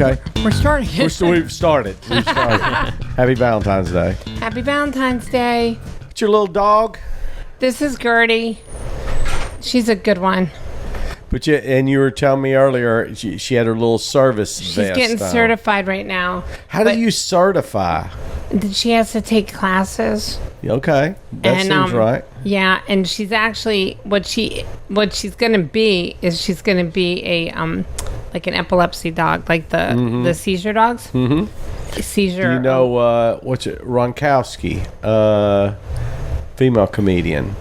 Okay. We're starting. We've started. Happy Valentine's Day. Happy Valentine's Day. What's your little dog? This is Gertie. She's a good one. But you were telling me earlier she had her little service vest. She's getting certified right now. How do you certify? She has to take classes. Okay, that seems right. Yeah, and she's actually what she's going to be is she's going to be a like an epilepsy dog, like the seizure dogs. Mm-hmm. Seizure. Do you know what's it? Ronkowski, female comedian.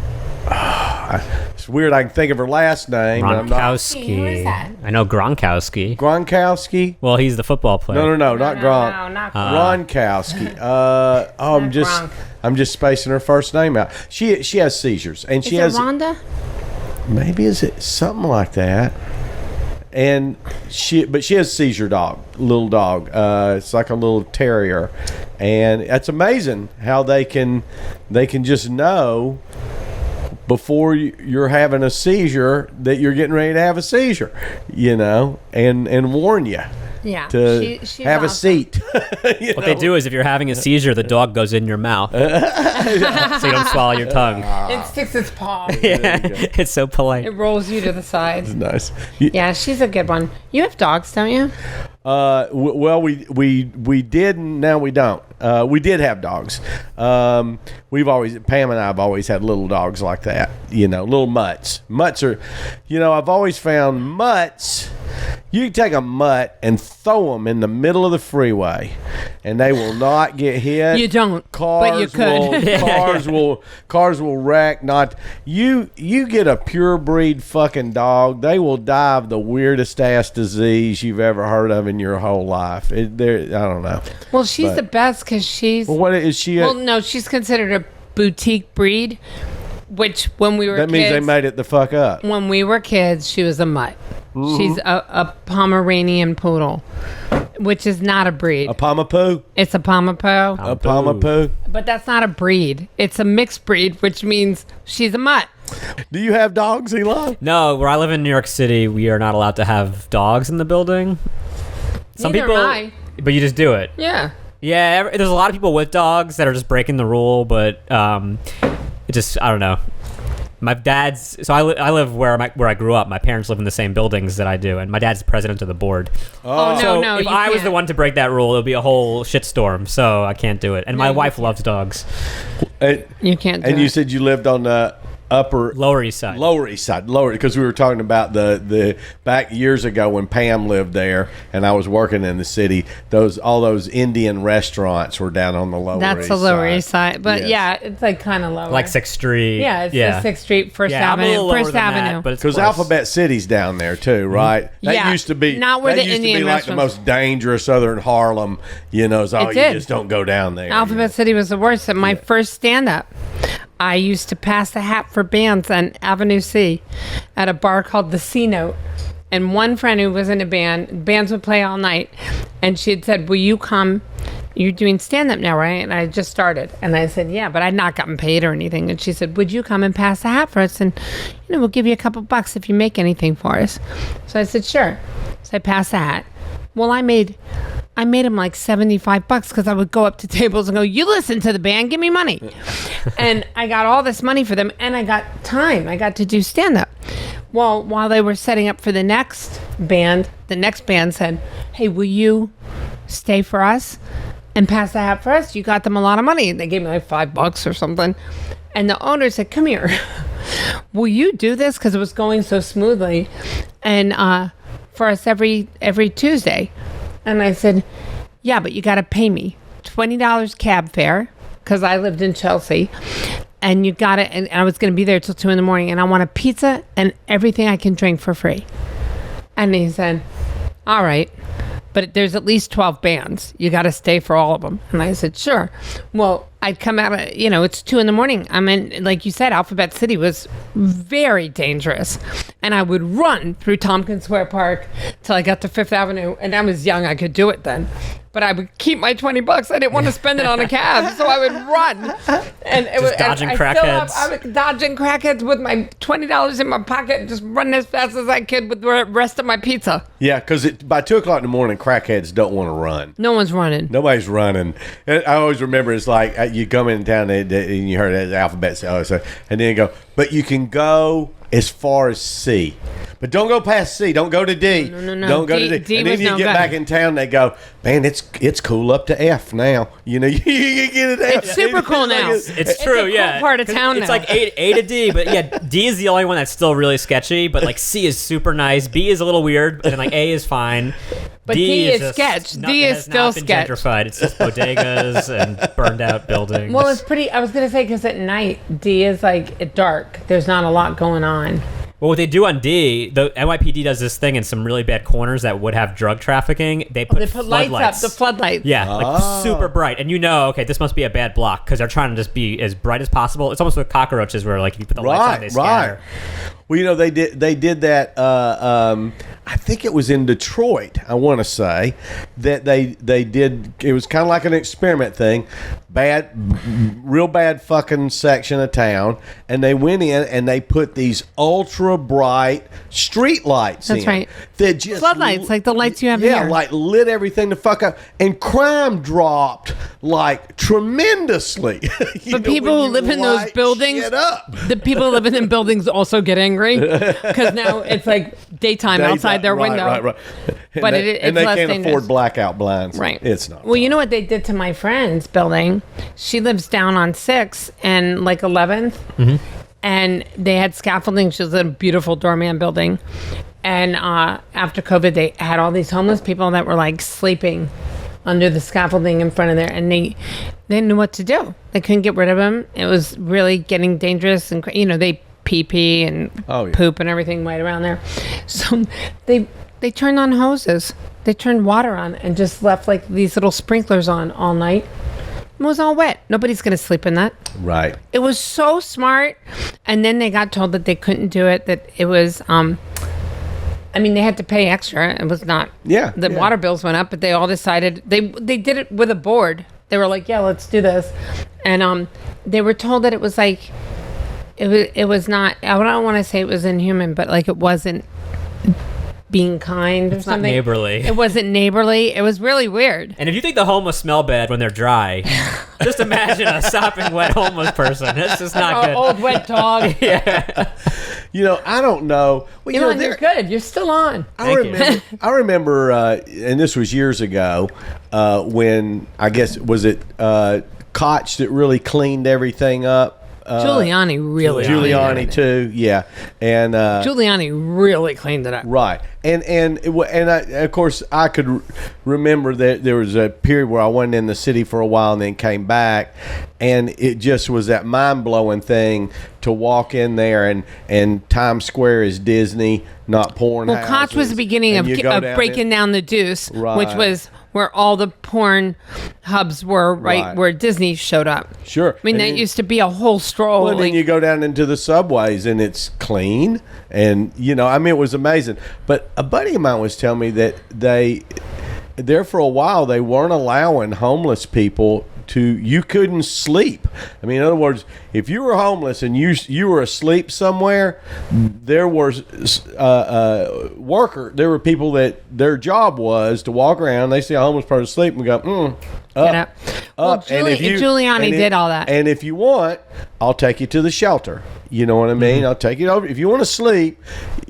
It's weird. I can think of her last name. Gronkowski. Who is that? I know Gronkowski. Gronkowski? Well, he's the football player. No, not Gronk. No, not Gronk. Ronkowski. I'm just spacing her first name out. She has seizures, and she has Rhonda. Maybe is it something like that? And she has a seizure dog, little dog. It's like a little terrier, and it's amazing how they can just know before you're having a seizure that you're getting ready to have a seizure, and warn you. Yeah, she's have awesome. A seat. What they do is if you're having a seizure, the dog goes in your mouth. So you don't swallow your tongue. It sticks its paw. Yeah, it's so polite. It rolls you to the side. It's nice. Yeah, she's a good one. You have dogs, don't you? Well, we did, and now we don't. We did have dogs. Pam and I have always had little dogs like that. Little mutts. Mutts are, I've always found mutts. You can take a mutt and throw them in the middle of the freeway, and they will not get hit. You don't, but you could. Cars will wreck. Not you get a pure breed fucking dog, they will die of the weirdest ass disease you've ever heard of in your whole life. I don't know. Well, she's the best because she's. Well, what is she? No, she's considered a boutique breed. Which when we were that means kids, they made it the fuck up. When we were kids, she was a mutt. Mm-hmm. She's a Pomeranian poodle, which is not a breed. A Pomapoo? It's a Pomapoo. A Pomapoo. But that's not a breed. It's a mixed breed, which means she's a mutt. Do you have dogs, Elon? No, where I live in New York City, we are not allowed to have dogs in the building. Some Neither people, am I. But you just do it. Yeah. Yeah, there's a lot of people with dogs that are just breaking the rule, but it just, I don't know. My dad's, so I live where I grew up. My parents live in the same buildings that I do, and my dad's the president of the board. Oh, so no, if I was the one to break that rule, it would be a whole shitstorm, so I can't do it. And my wife loves dogs. You can't do And you said you lived on the Lower East Side, because we were talking about the back years ago when Pam lived there and I was working in the city. All those Indian restaurants were down on the Lower East Side. That's the Lower East Side, but yeah, it's like kind of lower, like 6th Street. Yeah, it's the 6th Street, First Avenue, First Avenue. Because Alphabet City's down there too, right? Yeah, that used to be not where the Indian like the most dangerous southern Harlem. You just don't go down there. Alphabet City was the worst. At my first stand-up, I used to pass the hat for bands on Avenue C at a bar called the C Note. And one friend who was in a band, bands would play all night, and she had said, will you come? You're doing stand-up now, right? And I just started. And I said, yeah, but I'd not gotten paid or anything. And she said, would you come and pass the hat for us? And, we'll give you a couple bucks if you make anything for us. So I said, sure. So I passed the hat. Well, I made him like $75 because I would go up to tables and go, you listen to the band, give me money. And I got all this money for them, and I got time. I got to do stand-up. Well, while they were setting up for the next band said, hey, will you stay for us and pass the hat for us? You got them a lot of money. And they gave me like $5 or something. And the owner said, come here. Will you do this? Because it was going so smoothly. And for us every Tuesday. And I said, yeah, but you got to pay me $20 cab fare because I lived in Chelsea. And you got it. And I was going to be there till 2 a.m. And I want a pizza and everything I can drink for free. And he said, all right, but there's at least 12 bands. You got to stay for all of them. And I said, sure. Well, I'd come out, it's 2 a.m. I'm in, like you said, Alphabet City was very dangerous. And I would run through Tompkins Square Park till I got to Fifth Avenue. And I was young. I could do it then. but I would keep my $20. I didn't want to spend it on a cab, so I would run. And it was dodging and crackheads. I was dodging crackheads with my $20 in my pocket, just running as fast as I could with the rest of my pizza. Yeah, because by 2 o'clock in the morning, crackheads don't want to run. No one's running. Nobody's running. And I always remember it's like you come in town and you heard the alphabet say, and then you go, but you can go as far as C. But don't go past C. Don't go to D. No. Don't go to D. And then you get back in town, they go, man, it's cool up to F now. You get it F. It's super cool now. It's true, a yeah. cool part of town It's now. like A to D, but yeah, D is the only one that's still really sketchy, but like C is super nice. B is a little weird, and like A is fine. But D is just sketch. not- D is has still not been sketch. gentrified. It's just bodegas and burned out buildings. Well, it's pretty. I was gonna say because at night D is like dark. There's not a lot going on. Well, what they do on D, the NYPD does this thing in some really bad corners that would have drug trafficking. They put lights up, the floodlights. Yeah, like super bright. And okay, this must be a bad block because they're trying to just be as bright as possible. It's almost like cockroaches where like if you put the lights on, they scatter. Well, they did that. I think it was in Detroit. I want to say that they did. It was kind of like an experiment thing. Real bad fucking section of town, and they went in and they put these ultra bright street lights. That's right. That just Floodlights, like the lights you have yeah, here. like lit everything the fuck up, and crime dropped like tremendously. But people who live in those buildings, the people who live in buildings also get angry because now it's like daytime outside their window. Right. But and it's they less can't dangerous. afford blackout blinds. Right. It's not. Well, you know what they did to my friend's building? She lives down on 6th and like 11th. Mm-hmm. And they had scaffolding. She was in a beautiful doorman building. And after COVID, they had all these homeless people that were like sleeping under the scaffolding in front of there. And they didn't know what to do. They couldn't get rid of them. It was really getting dangerous. And, they pee and poop and everything right around there. So they turned on hoses. They turned water on and just left like these little sprinklers on all night. It was all wet. Nobody's going to sleep in that. Right. It was so smart. And then they got told that they couldn't do it, that it was, they had to pay extra. It was not. Yeah. The water bills went up, but they all decided, they did it with a board. They were like, yeah, let's do this. And they were told that it was like, it was not, I don't want to say it was inhuman, but like it wasn't being kind or something. Not neighborly. It wasn't neighborly. It was really weird. And if you think the homeless smell bad when they're dry, just imagine a sopping wet homeless person. It's just not good. Old wet dog. Yeah. I don't know. Well, You're good. You're still on. I remember, and this was years ago, when I guess was it Koch that really cleaned everything up. Giuliani really Giuliani too, yeah, and Giuliani really cleaned it up. Right, and of course I could remember that there was a period where I wasn't in the city for a while and then came back, and it just was that mind blowing thing to walk in there and Times Square is Disney, not porn. Well, Koch was the beginning of breaking down the Deuce, right, which was where all the porn hubs were, right where Disney showed up. Sure. I mean, that used to be a whole stroll. Well, then you go down into the subways and it's clean. And, it was amazing. But a buddy of mine was telling me that there for a while, they weren't allowing homeless people you couldn't sleep. I mean, in other words, if you were homeless and you were asleep somewhere, there were there were people that their job was to walk around. They see a homeless person asleep and go, Get up. Well, Giuliani did all that. And if you want, I'll take you to the shelter. You know what I mean? Mm-hmm. I'll take you over. If you want to sleep,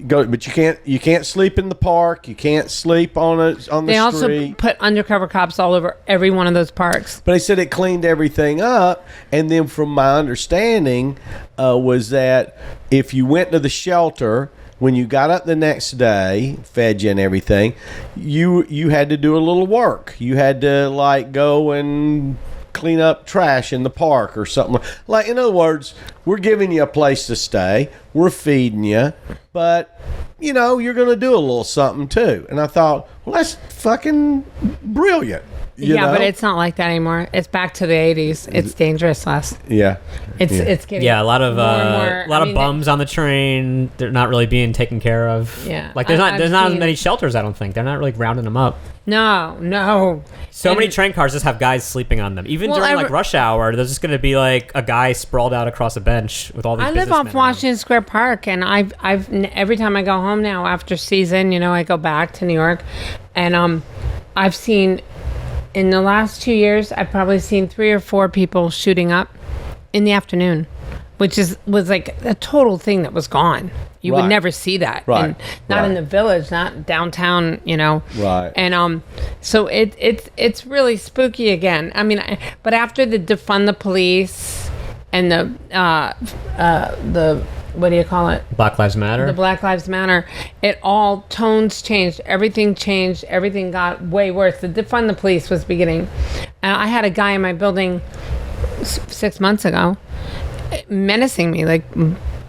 go. But you can't sleep in the park. You can't sleep on the street. They also put undercover cops all over every one of those parks. But they said it cleaned everything up. And then, from my understanding, was that if you went to the shelter, when you got up the next day, fed you and everything, you had to do a little work. You had to go and clean up trash in the park or something. Like, in other words, we're giving you a place to stay. We're feeding you. But, you're going to do a little something too. And I thought, well, that's fucking brilliant. You know? But it's not like that anymore. It's back to the 80s. It's dangerous, Les. Yeah. It's getting a lot of more, of bums on the train. They're not really being taken care of. Yeah. Like there's not as many shelters, I don't think. They're not really rounding them up. No. So many train cars just have guys sleeping on them. Even during like rush hour, there's just going to be like a guy sprawled out across a bench with all these. I live off Washington Square Park, and I've every time I go home now after season, I go back to New York, and I've seen in the last 2 years, I've probably seen 3 or 4 people shooting up in the afternoon, which was like a total thing that was gone. You would never see that. Right. Not in the village, not downtown, Right. And so it's really spooky again. I mean, but after the defund the police and the what do you call it? Black Lives Matter. The Black Lives Matter. It all tones changed. Everything changed. Everything got way worse. The defund the police was beginning. And I had a guy in my building 6 months ago menacing me, like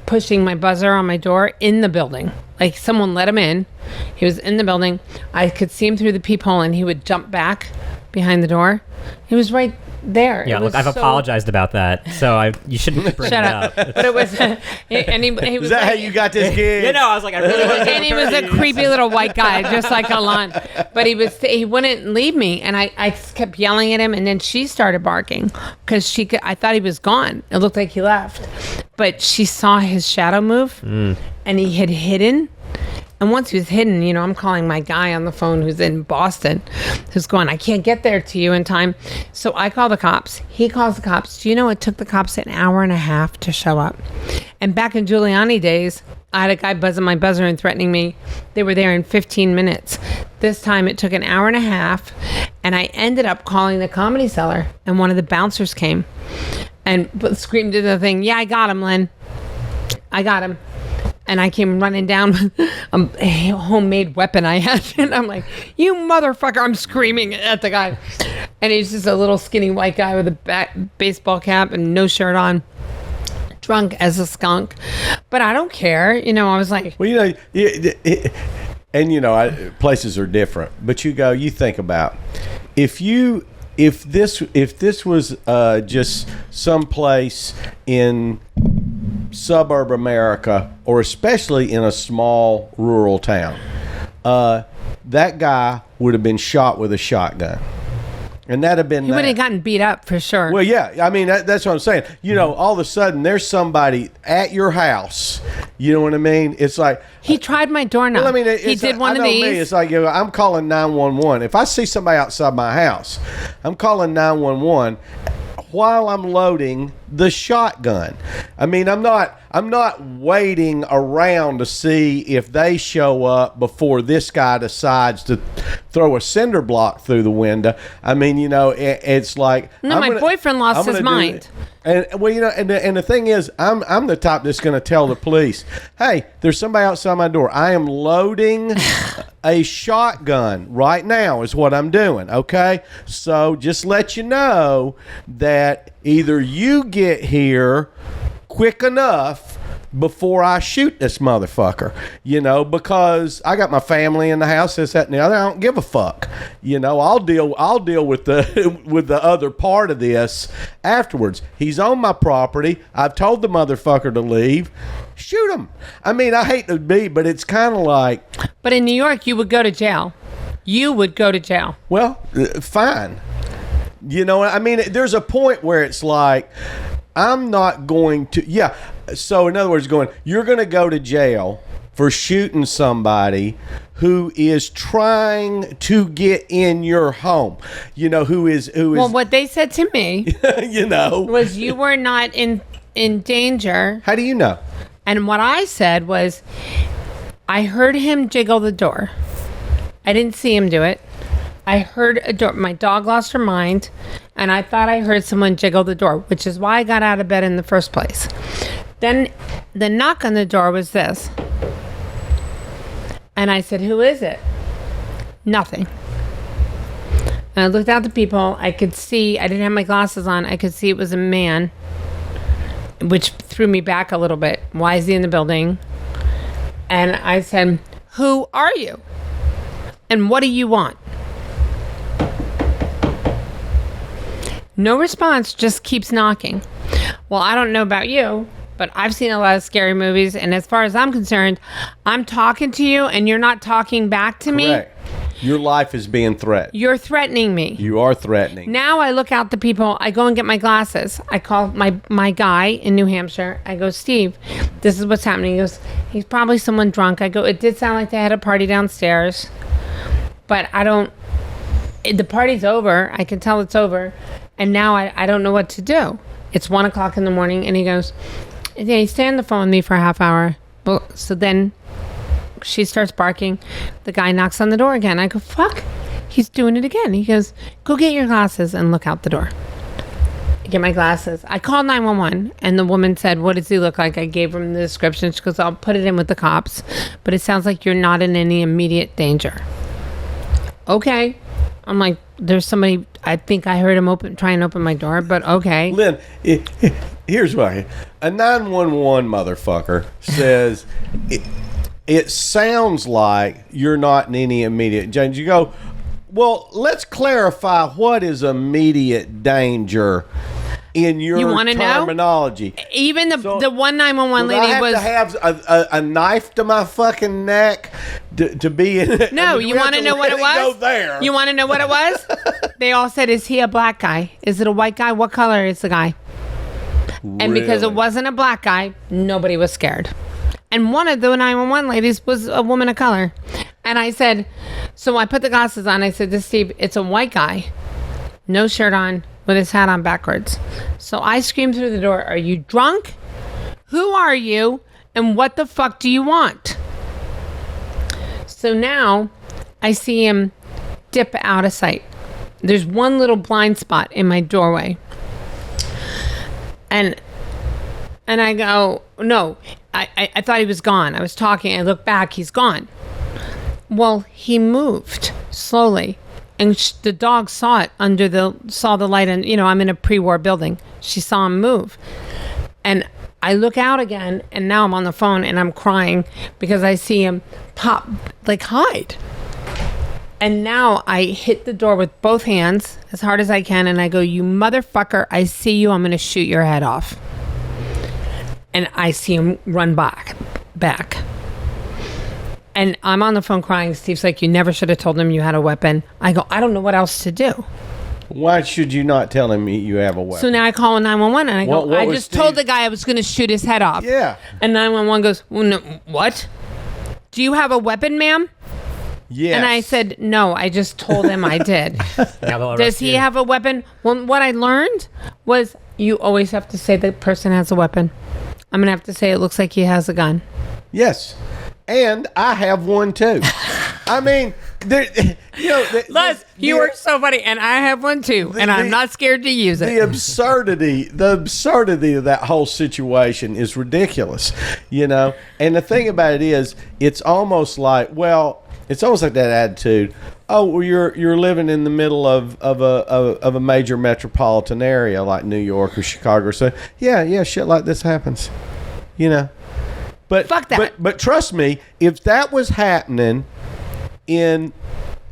pushing my buzzer on my door in the building. Like someone let him in. He was in the building. I could see him through the peephole, and he would jump back behind the door. He was right there. Yeah, look, I've apologized about that, so you shouldn't bring Shut it up. But it was, and he was. Is that how you got this gig? I was like, I really want to. And he was a creepy little white guy, just like Alon. But he wouldn't leave me, and I kept yelling at him, and then she started barking because I thought he was gone. It looked like he left, but she saw his shadow move, and he had hidden. And once he was hidden, I'm calling my guy on the phone who's in Boston, who's going, I can't get there to you in time. So I call the cops. He calls the cops. Do you know it took the cops an hour and a half to show up? And back in Giuliani days, I had a guy buzzing my buzzer and threatening me. They were there in 15 minutes. This time it took an hour and a half, and I ended up calling the Comedy Cellar, and one of the bouncers came and screamed into the thing, yeah, I got him, Lynn. I got him. And I came running down with a homemade weapon I had. And I'm like, you motherfucker. I'm screaming at the guy. And he's just a little skinny white guy with a baseball cap and no shirt on. Drunk as a skunk. But I don't care. I was like. Well, places are different. But you think about if this was just someplace in suburb America, or especially in a small rural town, that guy would have been shot with a shotgun, and that'd have been. He would have gotten beat up for sure. Well, yeah, I mean that's what I'm saying. All of a sudden there's somebody at your house. You know what I mean? It's like he tried my doorknob. Well, I mean, he did one of these. It's like I'm calling 911. If I see somebody outside my house, I'm calling 911. While I'm loading the shotgun. I mean, I'm not waiting around to see if they show up before this guy decides to throw a cinder block through the window. I mean, it's like my boyfriend lost his mind. And and the thing is, I'm the type that's going to tell the police, hey, there's somebody outside my door. I am loading a shotgun right now is what I'm doing. Okay, so just let you know that either you get here quick enough before I shoot this motherfucker, because I got my family in the house, this, that, and the other. I don't give a fuck. I'll deal with the other part of this afterwards. He's on my property. I've told the motherfucker to leave. Shoot him. I mean, I hate to be, but it's kind of like. But in New York, you would go to jail. You would go to jail. Well, fine. I mean, there's a point where it's like, I'm not going to. Yeah. So in other words, you're going to go to jail for shooting somebody who is trying to get in your home. Who is. Well, what they said to me, was you were not in danger. How do you know? And what I said was, I heard him jiggle the door. I didn't see him do it. I heard a door. My dog lost her mind, and I thought I heard someone jiggle the door, which is why I got out of bed in the first place. Then the knock on the door was this. And I said, who is it? Nothing. And I looked out the people. I could see, I didn't have my glasses on. I could see it was a man, which threw me back a little bit. Why is he in the building? And I said, who are you? And what do you want? No response, just keeps knocking. Well, I don't know about you, but I've seen a lot of scary movies, and as far as I'm concerned, I'm talking to you and you're not talking back to me. Correct. Your life is being threatened. You're threatening me. You are threatening. Now I look out the people. I go and get my glasses. I call my guy in New Hampshire. I go, Steve, this is what's happening. He goes, he's probably someone drunk. I go, it did sound like they had a party downstairs, but the party's over. I can tell it's over. And now I don't know what to do. It's 1 o'clock in the morning. And he goes, yeah, stay on the phone with me for a half hour. Well, so then she starts barking. The guy knocks on the door again. I go, fuck, he's doing it again. He goes, go get your glasses and look out the door. I get my glasses. I called 911 and the woman said, what does he look like? I gave him the description. She goes, I'll put it in with the cops, but it sounds like you're not in any immediate danger. Okay. I'm like, there's somebody, I think I heard him try and open my door, but okay. Lynn, here's why. A 911 motherfucker says, it sounds like you're not in any immediate danger. You go, well, let's clarify what is immediate danger in your terminology. Know? Even the 191 lady was... I have to have a knife to my fucking neck to be in it. No, you want to know what it was? Go there. You want to know what it was? They all said, is he a black guy? Is it a white guy? What color is the guy? And because it wasn't a black guy, nobody was scared. And one of the 911 ladies was a woman of color. And I said, so I put the glasses on. I said to Steve, it's a white guy, no shirt on, with his hat on backwards. So I screamed through the door, are you drunk? Who are you? And what the fuck do you want? So now I see him dip out of sight. There's one little blind spot in my doorway. And I go, no, I thought he was gone. I was talking. I look back. He's gone. Well, he moved slowly. And the dog saw it saw the light. And, I'm in a pre-war building. She saw him move. And I look out again. And now I'm on the phone and I'm crying because I see him pop, like hide. And now I hit the door with both hands as hard as I can. And I go, you motherfucker, I see you. I'm going to shoot your head off. And I see him run back. And I'm on the phone crying. Steve's like, you never should have told him you had a weapon. I go, I don't know what else to do. Why should you not tell him you have a weapon? So now I call 911 and I go, what I just told the guy I was going to shoot his head off. Yeah. And 911 goes, well, no, what? Do you have a weapon, ma'am? Yes. And I said, no, I just told him I did. Does he have a weapon? Well, what I learned was you always have to say the person has a weapon. I'm going to have to say it looks like he has a gun. Yes. And I have one too. I mean, Les, you are so funny, and I have one too, and I'm not scared to use it. The absurdity of that whole situation is ridiculous, And the thing about it is, it's almost like that attitude. Oh, well, you're living in the middle of a major metropolitan area like New York or Chicago, so yeah, shit like this happens, But fuck that. But trust me, if that was happening in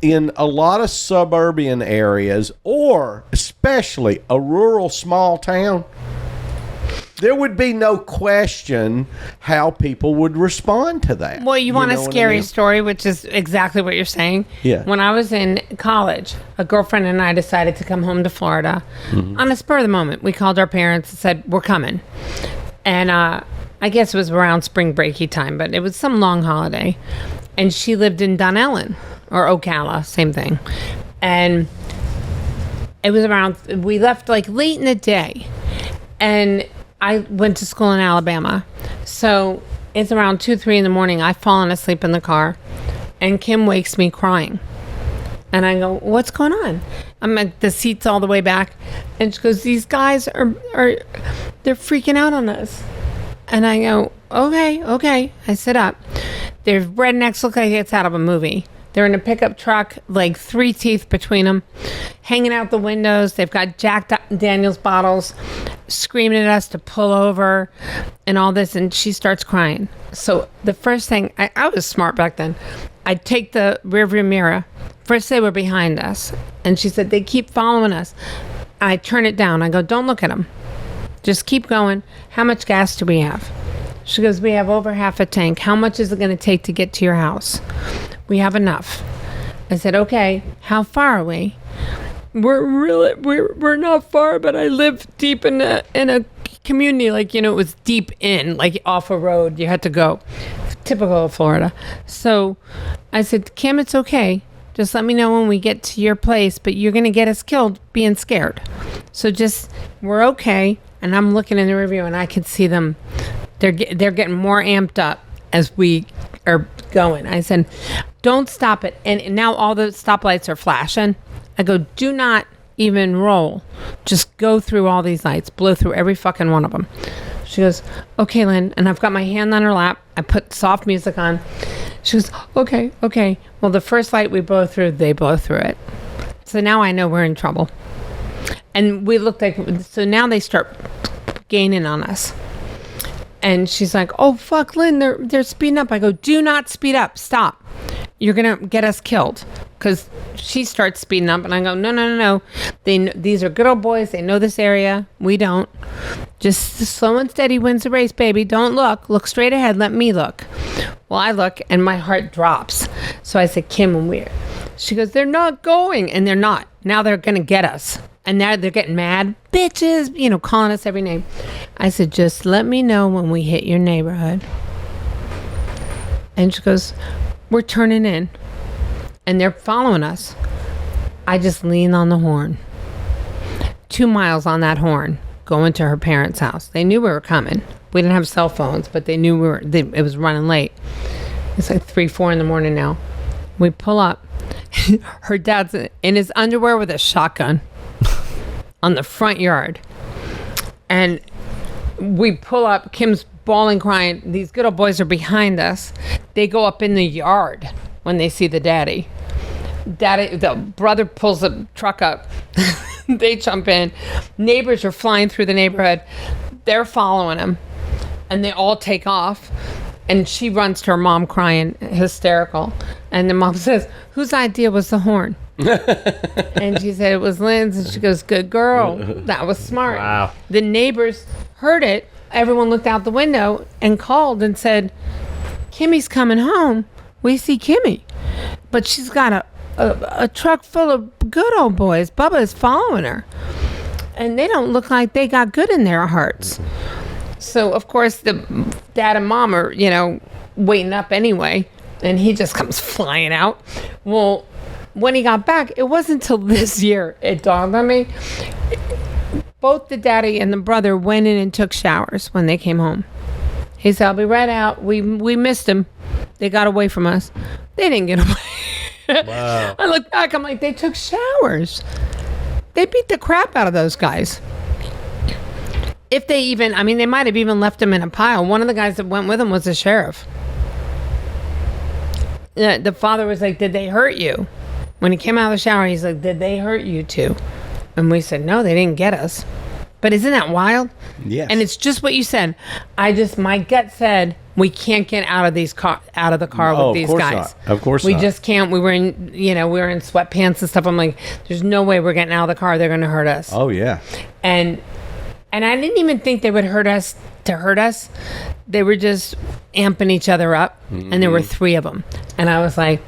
a lot of suburban areas, or especially a rural small town, there would be no question how people would respond to that. Well, you want a scary story, which is exactly what you're saying? Yeah. When I was in college, a girlfriend and I decided to come home to Florida. On a spur of the moment. We called our parents and said, we're coming. And I guess it was around spring breaky time, but it was some long holiday. And she lived in Dunellen, or Ocala, same thing. And it was we left like late in the day. And I went to school in Alabama. So it's around 2, 3 in the morning. I've fallen asleep in the car. And Kim wakes me crying. And I go, what's going on? I'm at the seats all the way back. And she goes, these guys are they're freaking out on us. And I go, okay. I sit up. Their rednecks look like it's out of a movie. They're in a pickup truck, like 3 teeth between them, hanging out the windows. They've got Jack Daniels bottles, screaming at us to pull over and all this. And she starts crying. So the first thing, I was smart back then. I take the rearview mirror. First they were behind us. And she said, they keep following us. I turn it down. I go, don't look at them. Just keep going. How much gas do we have? She goes, we have over half a tank. How much is it going to take to get to your house? We have enough. I said, okay, how far are we? We're not far, but I live deep in a community, like, it was deep in, like off a road. You had to go. Typical of Florida. So I said, Kim, it's okay. Just let me know when we get to your place, but you're going to get us killed being scared. So we're okay. And I'm looking in the review and I can see them. They're getting more amped up as we are going. I said, don't stop it. And now all the stoplights are flashing. I go, do not even roll. Just go through all these lights. Blow through every fucking one of them. She goes, okay, Lynn. And I've got my hand on her lap. I put soft music on. She goes, okay. Well, the first light we blow through, they blow through it. So now I know we're in trouble. And we looked like, so now they start gaining on us. And she's like, oh, fuck, Lynn, they're speeding up. I go, do not speed up. Stop. You're going to get us killed. Because she starts speeding up, and I go, no. These are good old boys. They know this area. We don't. Just slow and steady wins the race, baby. Don't look. Look straight ahead. Let me look. Well, I look, and my heart drops. So I said, Kim, she goes, they're not going. And they're not. Now they're going to get us. And now they're getting mad. Bitches, calling us every name. I said, just let me know when we hit your neighborhood. And she goes, we're turning in. And they're following us. I just lean on the horn. 2 miles on that horn, going to her parents' house. They knew we were coming. We didn't have cell phones, but they knew it was running late. It's like 3, 4 in the morning now. We pull up. Her dad's in his underwear with a shotgun on the front yard. And we pull up. Kim's bawling, crying. These good old boys are behind us. They go up in the yard when they see the daddy. The brother pulls the truck up. They jump in. Neighbors are flying through the neighborhood. They're following him. And they all take off. And she runs to her mom crying, hysterical. And the mom says, whose idea was the horn? And she said, it was Lynn's. And she goes, good girl. That was smart. Wow. The neighbors heard it. Everyone looked out the window and called and said, Kimmy's coming home. We see Kimmy. But she's got a truck full of good old boys. Bubba is following her. And they don't look like they got good in their hearts. So, of course, the dad and mom are, waiting up anyway. And he just comes flying out. Well, when he got back, it wasn't until this year it dawned on me. Both the daddy and the brother went in and took showers when they came home. He said, I'll be right out. We missed him. They got away from us. They didn't get away. Wow. I look back, I'm like, they took showers. They beat the crap out of those guys. If they even, they might have even left them in a pile. One of the guys that went with him was the sheriff. The father was like, did they hurt you? When he came out of the shower, he's like, did they hurt you too? And we said, no, they didn't get us. But isn't that wild? Yes. And it's just what you said. My gut said, we can't get out of the car with these guys. Of course we not. just can't. We were in sweatpants and stuff. I'm like, there's no way we're getting out of the car. They're going to hurt us. Oh yeah. And I didn't even think they would hurt us to hurt us. They were just amping each other up. Mm-hmm. And there were 3 of them. And I was like,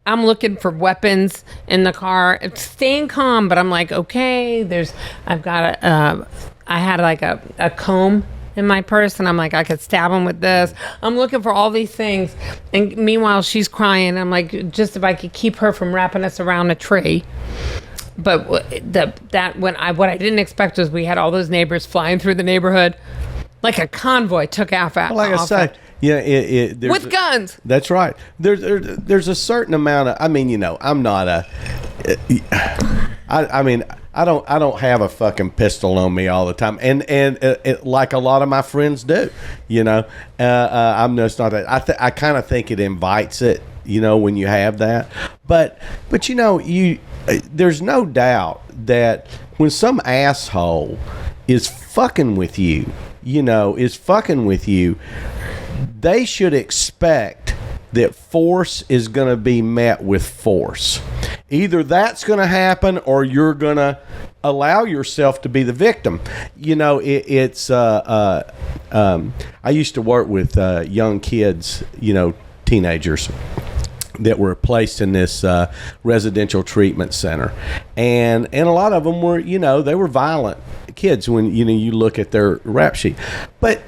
I'm looking for weapons in the car. It's staying calm, but I'm like, okay, I had like a comb in my purse, and I'm like, I could stab him with this. I'm looking for all these things. And meanwhile, she's crying. I'm like, just if I could keep her from wrapping us around a tree. But what I didn't expect was we had all those neighbors flying through the neighborhood like a convoy took off at. Like I say, with guns. That's right. There's a certain amount of. I'm not a. I don't have a fucking pistol on me all the time, and like a lot of my friends do. I'm just not that. I kind of think it invites it. When you have that, but there's no doubt that when some asshole is fucking with you, they should expect that force is going to be met with force. Either that's going to happen or you're going to allow yourself to be the victim. I used to work with young kids, teenagers that were placed in this residential treatment center, and a lot of them were, they were violent kids when you look at their rap sheet. But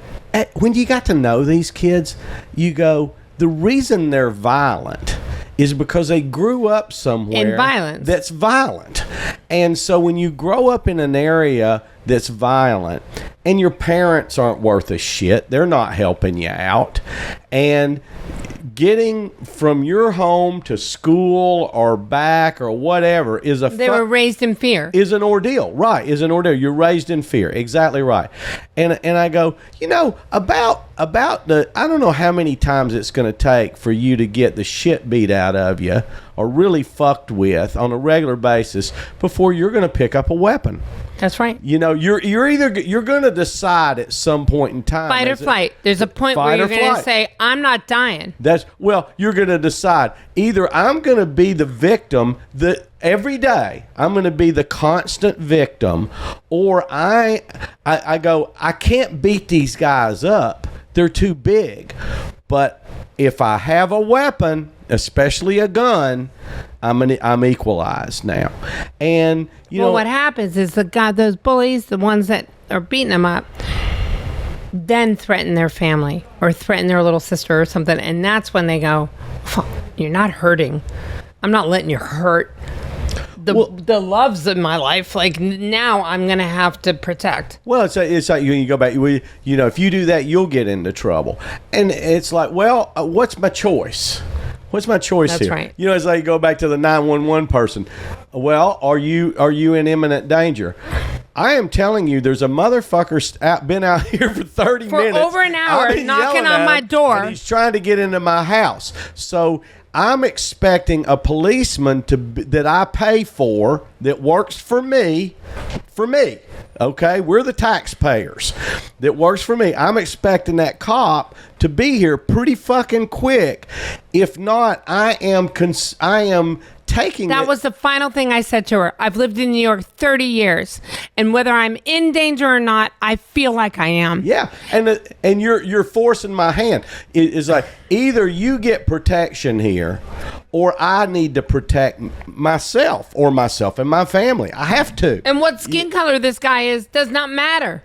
when you got to know these kids, you go, the reason they're violent is because they grew up somewhere in violence. That's violent. And so when you grow up in an area that's violent and your parents aren't worth a shit, they're not helping you out, and getting from your home to school or back or whatever they were raised in fear. Is an ordeal. Right, is an ordeal. You're raised in fear. Exactly right. And I go, about the, I don't know how many times it's going to take for you to get the shit beat out of you or really fucked with on a regular basis before you're going to pick up a weapon. That's right. You're going to decide at some point in time. Fight or flight. There's a point where you're going to say, I'm not dying. You're going to decide either I'm going to be the victim every day, I'm going to be the constant victim, or I go, I can't beat these guys up. They're too big. But if I have a weapon, especially a gun, I'm equalized now. And what happens is those bullies, the ones that are beating them up, then threaten their family or threaten their little sister or something, and that's when they go, you're not hurting. I'm not letting you hurt the loves of my life. Like, now I'm gonna have to protect. Well, it's like you go back. If you do that, you'll get into trouble. And it's like, what's my choice? What's my choice That's here? Right. It's like you go back to the 911 person. Well, are you in imminent danger? I am telling you, there's a motherfucker been out here for 30 minutes. For over an hour, knocking on my door. And he's trying to get into my house. So I'm expecting a policeman that I pay for, that works for me. Okay, we're the taxpayers. That works for me. I'm expecting that cop to be here pretty fucking quick. If not, I am taking That was the final thing I said to her. I've lived in New York 30 years, and whether I'm in danger or not, I feel like I am. Yeah, and you're forcing my hand. It's like, either you get protection here, or I need to protect myself and my family. I have to. And what skin color this guy is does not matter,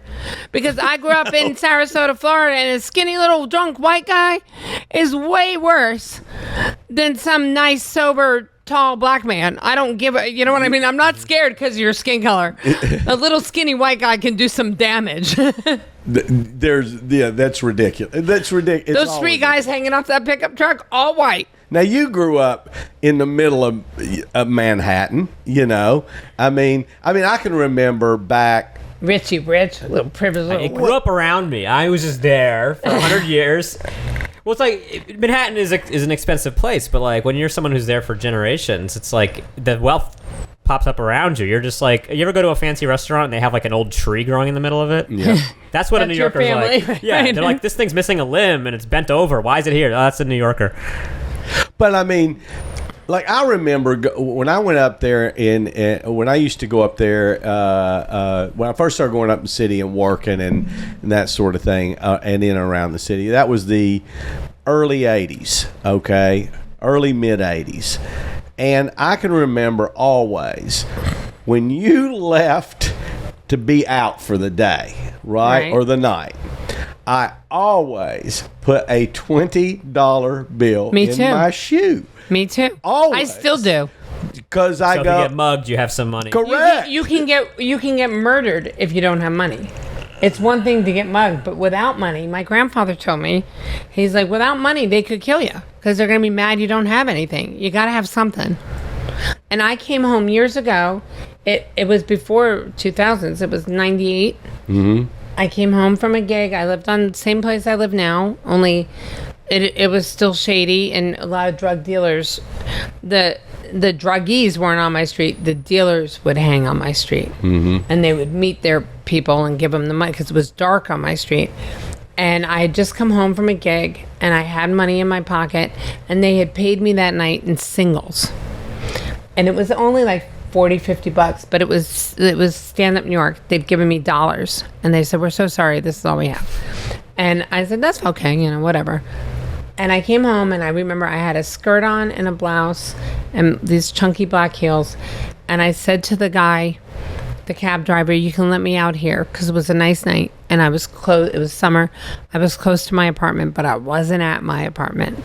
because I grew up in Sarasota, Florida, and a skinny little drunk white guy is way worse than some nice, sober, tall black man. I don't give a, you know what I mean? I'm not scared because of your skin color. A little skinny white guy can do some damage. That's ridiculous. That's ridiculous. Those three guys hanging off that pickup truck, all white. Now, you grew up in the middle of Manhattan, I mean, I can remember back. Richie Rich, little privileged. It grew up around me. I was just there for 100 years. Well, it's like Manhattan is an expensive place, but like when you're someone who's there for generations, it's like the wealth pops up around you. You're just like, you ever go to a fancy restaurant and they have like an old tree growing in the middle of it? Yeah. That's what a New Yorker's like. Yeah, right. They're like, this thing's missing a limb and it's bent over. Why is it here? Oh, that's a New Yorker. But I mean, like, I remember when I went up there when I used to go up there, when I first started going up in the city and working and that sort of thing, and in and around the city, that was the early 80s, okay? Early mid 80s. And I can remember always when you left to be out for the day, right? Or the night, I always put a $20 bill in my shoe. Me too. Always. I still do. Because so if you get mugged, you have some money. Correct. You can get murdered if you don't have money. It's one thing to get mugged, but without money, my grandfather told me, he's like, without money, they could kill you because they're going to be mad you don't have anything. You got to have something. And I came home years ago. It was before 2000s. It was 98. Mm-hmm. I came home from a gig. I lived on the same place I live now, only it was still shady and a lot of drug dealers. The druggies weren't on my street. The dealers would hang on my street. Mm-hmm. And they would meet their people and give them the money because it was dark on my street. And I had just come home from a gig and I had money in my pocket and they had paid me that night in singles. And it was only like $40-$50, but it was Stand Up New York. They'd given me dollars and they said, we're so sorry, this is all we have. And I said, that's okay, whatever. And I came home, and I remember I had a skirt on and a blouse and these chunky black heels. And I said to the guy, the cab driver, you can let me out here, because it was a nice night. And I was close. It was summer. I was close to my apartment, but I wasn't at my apartment.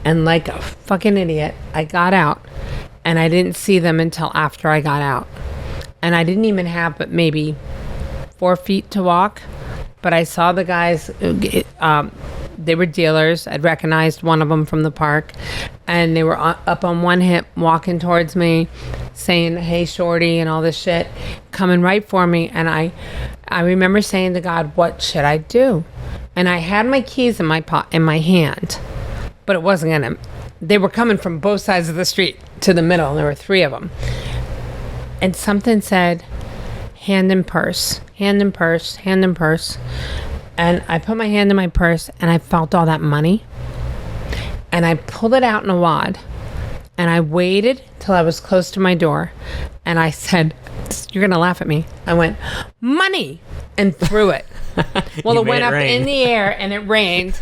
And like a fucking idiot, I got out. And I didn't see them until after I got out. And I didn't even have but maybe 4 feet to walk. But I saw the guys. They were dealers. I'd recognized one of them from the park. And they were up on one hip, walking towards me, saying, hey, shorty, and all this shit, coming right for me. And I remember saying to God, what should I do? And I had my keys in my hand. But it wasn't going to. They were coming from both sides of the street to the middle, and there were 3 of them. And something said, hand in purse, hand in purse, hand in purse. And I put my hand in my purse, and I felt all that money. And I pulled it out in a wad. And I waited till I was close to my door. And I said, you're going to laugh at me. I went, money, and threw it. Well, it went up in the air, and it rained.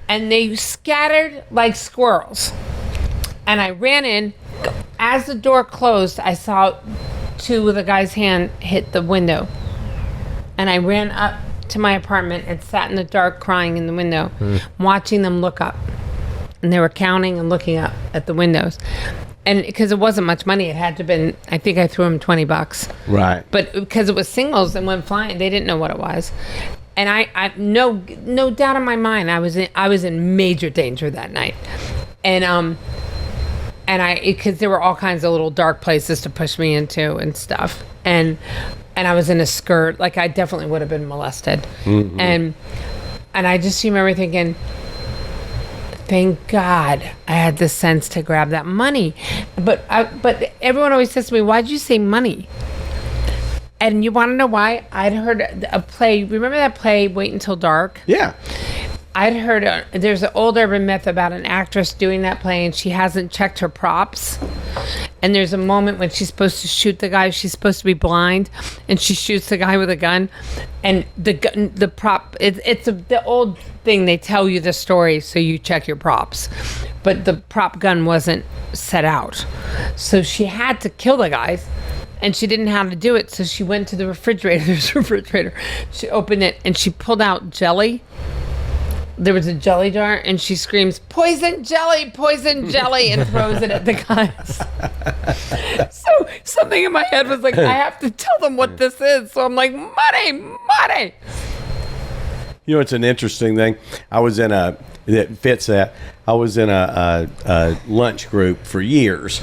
And they scattered like squirrels. And I ran in. As the door closed, I saw 2 of the guys' hand hit the window. And I ran up to my apartment and sat in the dark crying in the window, watching them look up. And they were counting and looking up at the windows. And because it wasn't much money, it had to have been, I think I threw them $20. Right. But because it was singles and went flying, they didn't know what it was. And I no doubt in my mind, I was in major danger that night. And because there were all kinds of little dark places to push me into and stuff. And I was in a skirt, like I definitely would have been molested. Mm-hmm. And I just remember thinking, thank God I had the sense to grab that money. But everyone always says to me, why'd you say money? And you want to know why? I'd heard a play. Remember that play, Wait Until Dark? Yeah. I'd heard there's an old urban myth about an actress doing that play, and she hasn't checked her props. And there's a moment when she's supposed to shoot the guy. She's supposed to be blind, and she shoots the guy with a gun. And the prop, it's the old thing. They tell you the story so you check your props. But the prop gun wasn't set out. So she had to kill the guys. And she didn't know how to do it, so she went to the refrigerator. There's a refrigerator. She opened it, and she pulled out jelly. There was a jelly jar, and she screams, poison jelly, and throws it at the guys. So something in my head was like, I have to tell them what this is. So I'm like, money. You know, it's an interesting thing. I was in a lunch group for years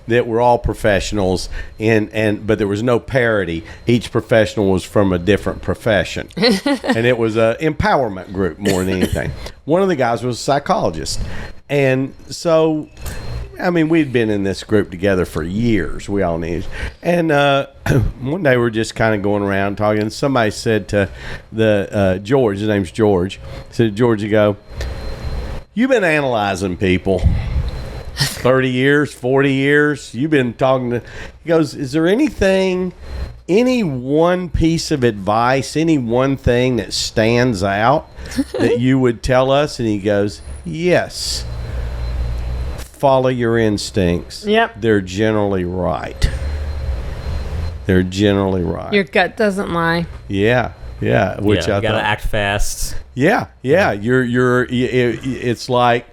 that were all professionals, but there was no parity. Each professional was from a different profession. And it was an empowerment group more than anything. One of the guys was a psychologist. And so, I mean, we'd been in this group together for years. We all knew. And one day we're just kind of going around talking. And somebody said to George, his name's George, said to George, you go, you've been analyzing people 30 years, 40 years. You've been talking to, he goes, is there any one piece of advice, any one thing that stands out that you would tell us? And he goes, yes. Follow your instincts. Yep. They're generally right. Your gut doesn't lie. Yeah. Which you gotta act fast. Yeah. It's like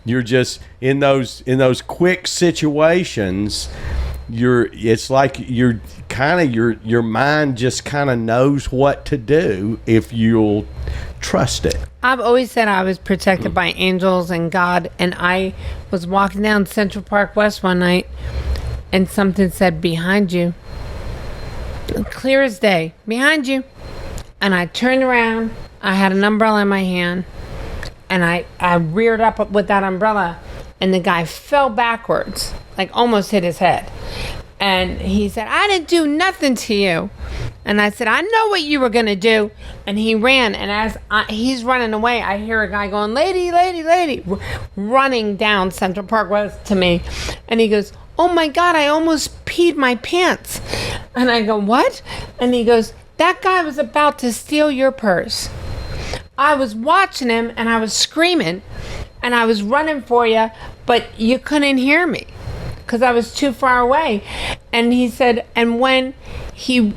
you're just in those quick situations. It's like your mind just kind of knows what to do if you'll trust it. I've always said I was protected by angels and God, and I was walking down Central Park West one night, and something said, behind you. Clear as day. Behind you. And I turned around. I had an umbrella in my hand, and I reared up with that umbrella, and the guy fell backwards, like almost hit his head. And he said, I didn't do nothing to you. And I said, I know what you were going to do. And he ran, and as he's running away, I hear a guy going, lady, running down Central Park West to me. And he goes, oh my God, I almost peed my pants. And I go, what? And he goes, that guy was about to steal your purse. I was watching him, and I was screaming, and I was running for you, but you couldn't hear me because I was too far away. And he said, and when he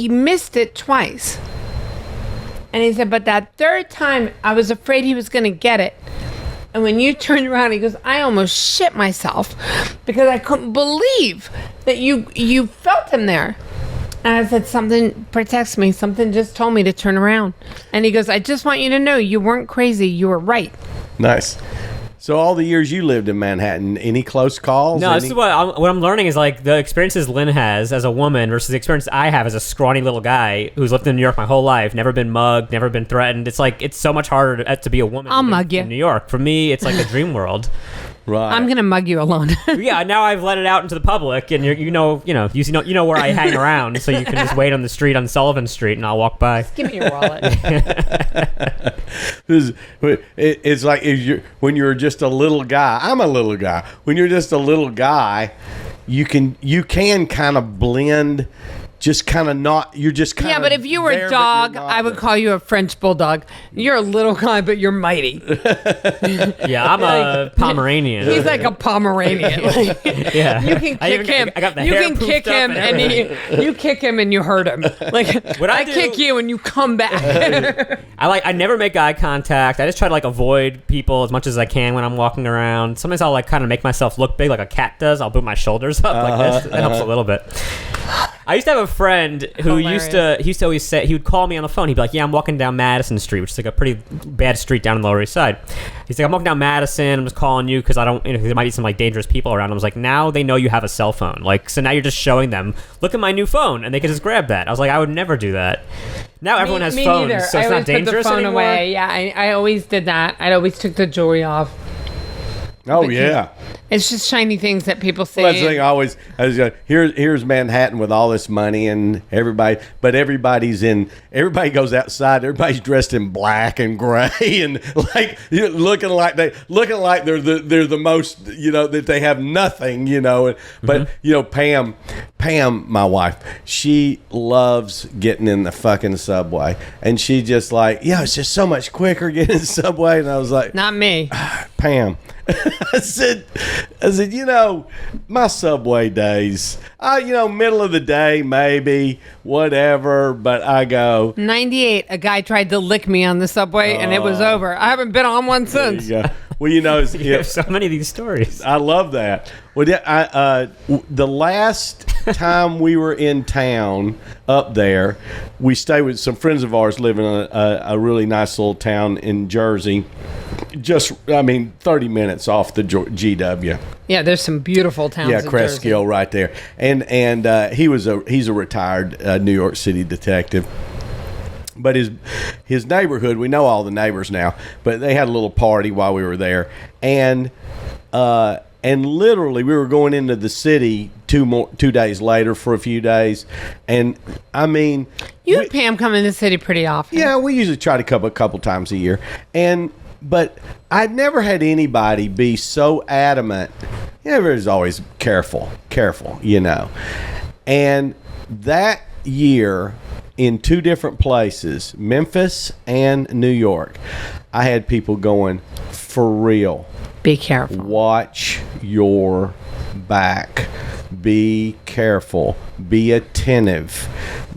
missed it twice. And he said, but that third time, I was afraid he was going to get it. And when you turned around, he goes, I almost shit myself because I couldn't believe that you felt him there. And I said, something protects me. Something just told me to turn around. And he goes, I just want you to know you weren't crazy. You were right. Nice. So all the years you lived in Manhattan, any close calls? No, this is what I'm learning is like the experiences Lynn has as a woman versus the experience I have as a scrawny little guy who's lived in New York my whole life, never been mugged, never been threatened. It's like it's so much harder to be a woman. I'll mug you in New York. For me, it's like a dream world. Right. I'm gonna mug you alone. Yeah, now I've let it out into the public, and you know where I hang around, so you can just wait on the street on Sullivan Street, and I'll walk by. Just give me your wallet. It's like when you're just a little guy. I'm a little guy. When you're just a little guy, you can kind of blend. Just kind of not. You're just kind of. Yeah, but if you were a dog, I would call you a French bulldog. You're a little guy, but you're mighty. Yeah, I'm a Pomeranian. He's like a Pomeranian. Yeah, you can kick him. I got the you hair can kick him, and you kick him, and you hurt him. Like what I kick you, and you come back. I never make eye contact. I just try to like avoid people as much as I can when I'm walking around. Sometimes I'll like kind of make myself look big, like a cat does. I'll boot my shoulders up like this. That helps a little bit. I used to have a friend who used to always say, he would call me on the phone. He'd be like, yeah, I'm walking down Madison Street, which is like a pretty bad street down in the Lower East Side. He's like, I'm walking down Madison. I'm just calling you because I don't, there might be some like dangerous people around. I was like, now they know you have a cell phone. Like, so now you're just showing them, look at my new phone, and they can just grab that. I was like, I would never do that. Now everyone has phones, neither. so it's not dangerous I always put the phone anymore. away. Yeah, I always did that. I always took the jewelry off. Oh, yeah. It's just shiny things that people say. Well, that's the thing. I was going, here's Manhattan with all this money and everybody, but everybody goes outside. Everybody's dressed in black and gray and like looking like they're the most, that they have nothing, But Pam, my wife, she loves getting in the fucking subway, and she just like, it's just so much quicker getting in the subway. And I was like, not me, Pam. I said, my subway days, middle of the day, maybe, whatever, but I go. 98, a guy tried to lick me on the subway, and it was over. I haven't been on one since. Well, you have so many of these stories. I love that. Well, the last time we were in town up there, we stayed with some friends of ours living in a really nice little town in Jersey. 30 minutes off the GW. Yeah, there's some beautiful towns. Yeah, in Cresskill Jersey. right there, and he's a retired New York City detective. But his neighborhood, we know all the neighbors now, but they had a little party while we were there, and literally we were going into the city 2 days later for a few days, and I mean, you and Pam come in the city pretty often. Yeah, we usually try to come a couple times a year, but I'd never had anybody be so adamant. Everybody's always careful, and that year, in 2 different places, Memphis and New York, I had people going, for real. Be careful. Watch your back. Be careful. Be attentive.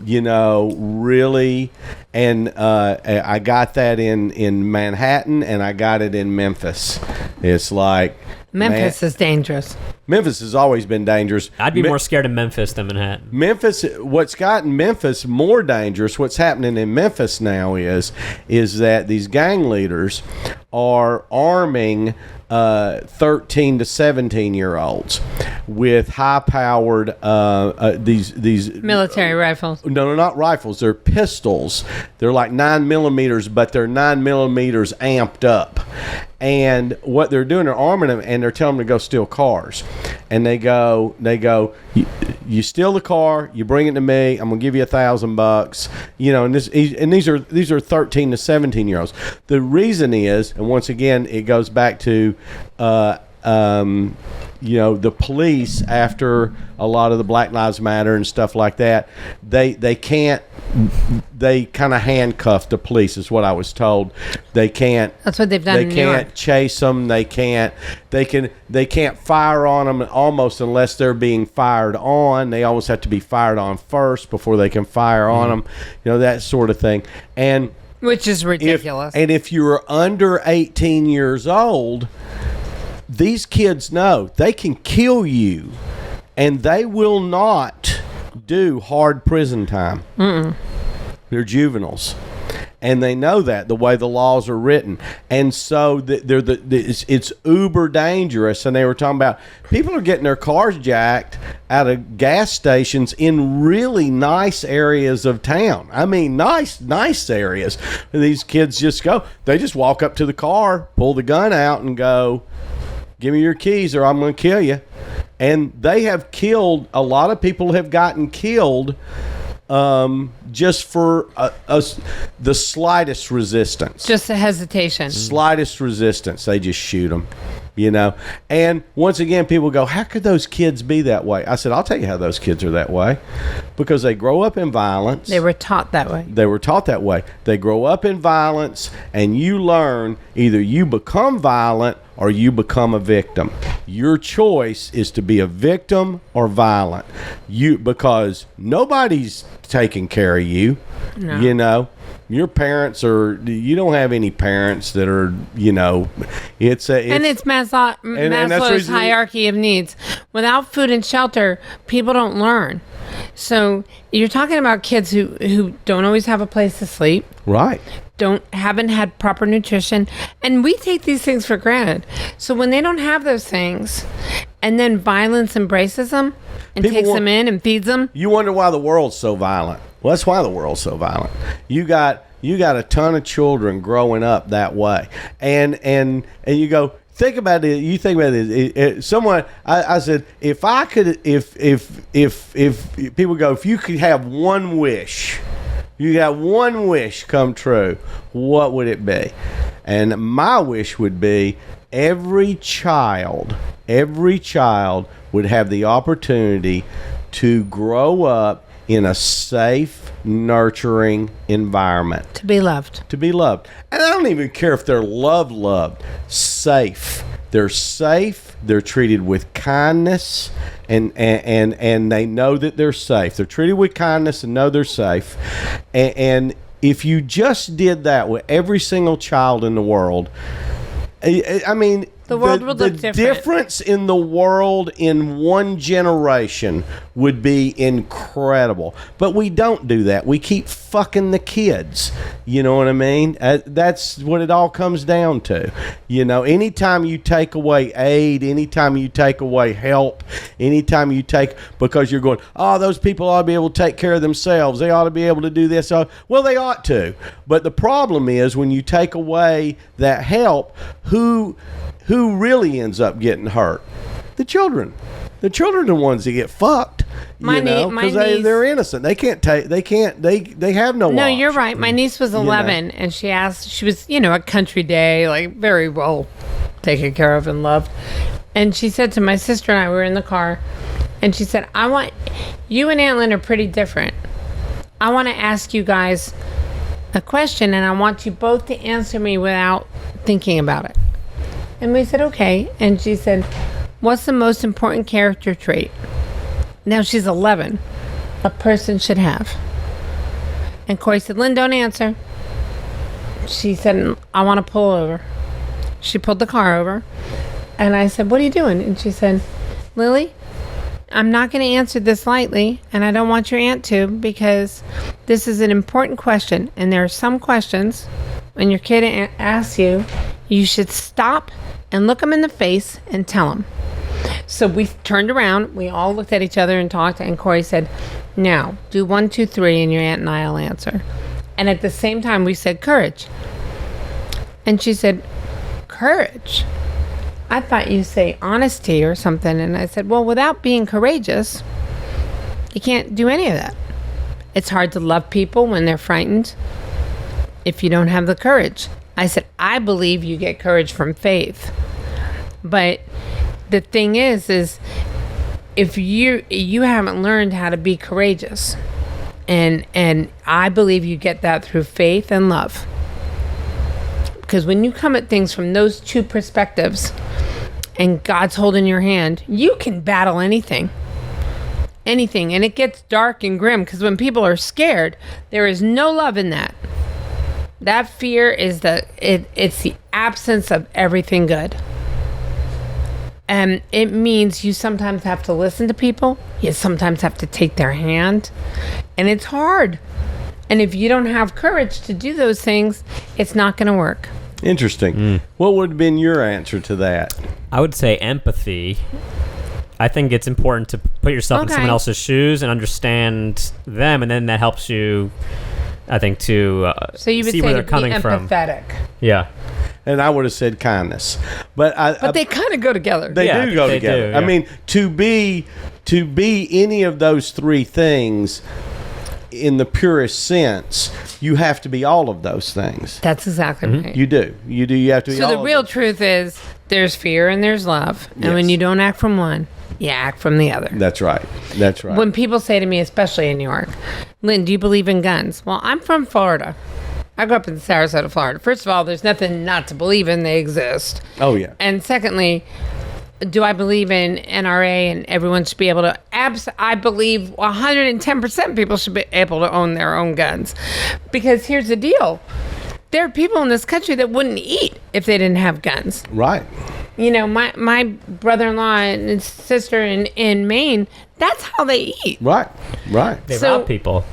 Really. And I got that in Manhattan, and I got it in Memphis. It's like... Memphis is dangerous. Memphis has always been dangerous. I'd be more scared of Memphis than Manhattan. Memphis, what's gotten Memphis more dangerous, what's happening in Memphis now is that these gang leaders are arming 13 to 17-year-olds with high-powered these military rifles. No, not rifles. They're pistols. They're like 9mm, but they're 9mm amped up. And what they're doing, they're arming them, and they're telling them to go steal cars. And they go, you steal the car, you bring it to me, I'm gonna give you $1,000. And these are 13 to 17-year-olds. The reason is, and once again, it goes back to the police, after a lot of the Black Lives Matter and stuff like that, they can't they kind of handcuff the police, is what I was told. They can't. That's what they've done. They in New can't York. chase them. They can't fire on them almost unless they're being fired on. They always have to be fired on first before they can fire on them. You know, that sort of thing. And Which is ridiculous. if you're under 18 years old, these kids know they can kill you, and they will not do hard prison time. They're juveniles, and they know that the way the laws are written, and so it's uber dangerous. And they were talking about people are getting their cars jacked out of gas stations in really nice areas of town. I mean, nice areas. And these kids they just walk up to the car, pull the gun out, and go, "Give me your keys, or I'm going to kill you." And they have killed, a lot of people have gotten killed just for the slightest resistance. Just a hesitation. Slightest resistance. They just shoot them, you know. And once again, people go, how could those kids be that way? I said, I'll tell you how those kids are that way. Because they grow up in violence. They were taught that way. They grow up in violence, and you learn either you become violent or you become a victim. Your choice is to be a victim or violent. Because nobody's taking care of you. No. You know, your parents you don't have any parents that are, you know, it's Maslow's hierarchy of needs. Without food and shelter, people don't learn. So you're talking about kids who don't always have a place to sleep. Right. Haven't had proper nutrition, and we take these things for granted. So when they don't have those things, and then violence embraces them and takes them in and feeds them, you wonder why the world's so violent. Well, that's why the world's so violent. You got a ton of children growing up that way, and you go. Think about it. You think about it. Someone, I said, if people go, if you could have one wish, you got one wish come true, what would it be? And my wish would be every child would have the opportunity to grow up in a safe, nurturing environment. to be loved. And I don't even care if they're loved. Safe. They're safe. They're treated with kindness, and they know that they're safe. They're treated with kindness and know they're safe. And if you just did that with every single child in the world, I mean, The world would look different. The difference in the world in one generation would be incredible. But we don't do that. We keep fucking the kids. You know what I mean? That's what it all comes down to. You know, anytime you take away aid, anytime you take away help, anytime you because you're going, oh, those people ought to be able to take care of themselves. They ought to be able to do this. Well, they ought to. But the problem is when you take away that help, who really ends up getting hurt? The children. The children are the ones that get fucked. Because they're innocent. They have no No, option. you're right. My niece was 11, and she was, a country day, like very well taken care of and loved. And she said to my sister and I, we were in the car, and she said, you and Aunt Lynn are pretty different. I want to ask you guys a question, and I want you both to answer me without thinking about it. And we said, okay. And she said, what's the most important character trait? Now she's 11. A person should have. And Corey said, Lynn, don't answer. She said, I want to pull over. She pulled the car over. And I said, what are you doing? And she said, Lily, I'm not going to answer this lightly. And I don't want your aunt to, because this is an important question. And there are some questions when your kid asks you, you should stop and look them in the face and tell them. So we turned around, we all looked at each other and talked, and Corey said, now, do 1, 2, 3, and your aunt and I will answer. And at the same time, we said, courage. And she said, courage? I thought you say honesty or something. And I said, well, without being courageous, you can't do any of that. It's hard to love people when they're frightened if you don't have the courage. I said, I believe you get courage from faith. But the thing is if you haven't learned how to be courageous, And I believe you get that through faith and love. Because when you come at things from those two perspectives and God's holding your hand, you can battle anything. Anything. And it gets dark and grim because when people are scared, there is no love in that. That fear is it's the absence of everything good. And it means you sometimes have to listen to people. You sometimes have to take their hand. And it's hard. And if you don't have courage to do those things, it's not going to work. Interesting. What would have been your answer to that? I would say empathy. I think it's important to put yourself in someone else's shoes and understand them, and then that helps you, I think, to so you would see say where they're to coming be from. empathetic. Yeah. And I would have said kindness, but they kind of go together. They do go together. Yeah. I mean, to be any of those three things in the purest sense, you have to be all of those things. That's exactly right. You do. You have to be all So the of real them. truth is there's fear and there's love. And when Yes. you don't act from one, you act from the other. That's right. That's right. When people say to me, especially in New York, Lynn, do you believe in guns? Well, I'm from Florida. I grew up in Sarasota, Florida. First of all, there's nothing not to believe in. They exist. Oh, yeah. And secondly, do I believe in NRA and everyone should be able to? I believe 110% people should be able to own their own guns. Because here's the deal. There are people in this country that wouldn't eat if they didn't have guns. Right. You know, my brother-in-law and his sister in Maine, that's how they eat. Right. Right. They So- rob people.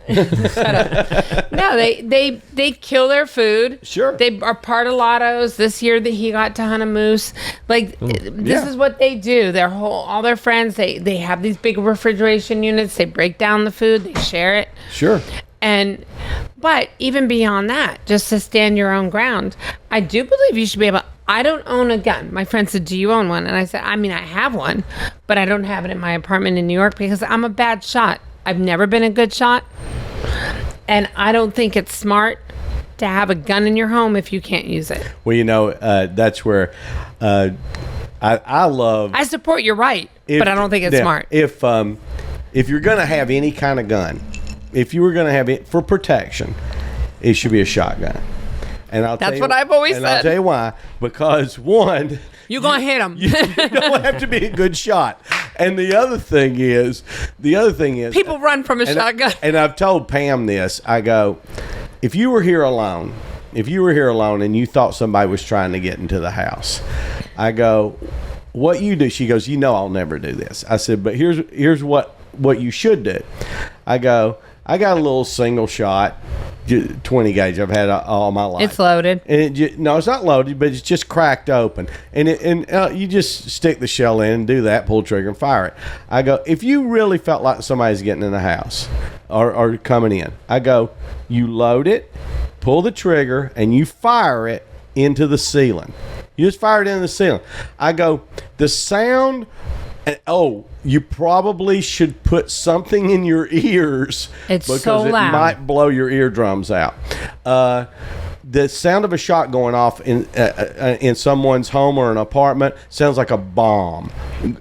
Shut up. No, they kill their food. Sure. They are part of lottos. This year that he got to hunt a moose. Like this Yeah. is what they do. All their friends, they have these big refrigeration units. They break down the food. They share it. Sure. But even beyond that, just to stand your own ground, I do believe you should be able. I don't own a gun. My friend said, do you own one? And I said, I mean, I have one, but I don't have it in my apartment in New York because I'm a bad shot. I've never been a good shot. And I don't think it's smart to have a gun in your home if you can't use it. Well, you know, that's where I love. I support your right, but I don't think it's smart. If you're going to have any kind of gun, if you were going to have it for protection, it should be a shotgun. And That's what I've always said. said. I'll tell you why. Because one, You're going to hit them. you don't have to be a good shot. And the other thing is, People run from a shotgun. And I've told Pam this. I go, if you were here alone and you thought somebody was trying to get into the house, I go, what you do? She goes, you know, I'll never do this. I said, but here's what you should do. I go, I got a little single shot 20 gauge I've had all my life. It's loaded. And no, it's not loaded, but it's just cracked open. And you just stick the shell in and do that, pull the trigger and fire it. I go, if you really felt like somebody's getting in the house or coming in, I go, you load it, pull the trigger, and you fire it into the ceiling. You just fire it into the ceiling. I go, the sound... you probably should put something in your ears It's so because loud. it might blow your eardrums out. The sound of a shot going off in someone's home or an apartment sounds like a bomb.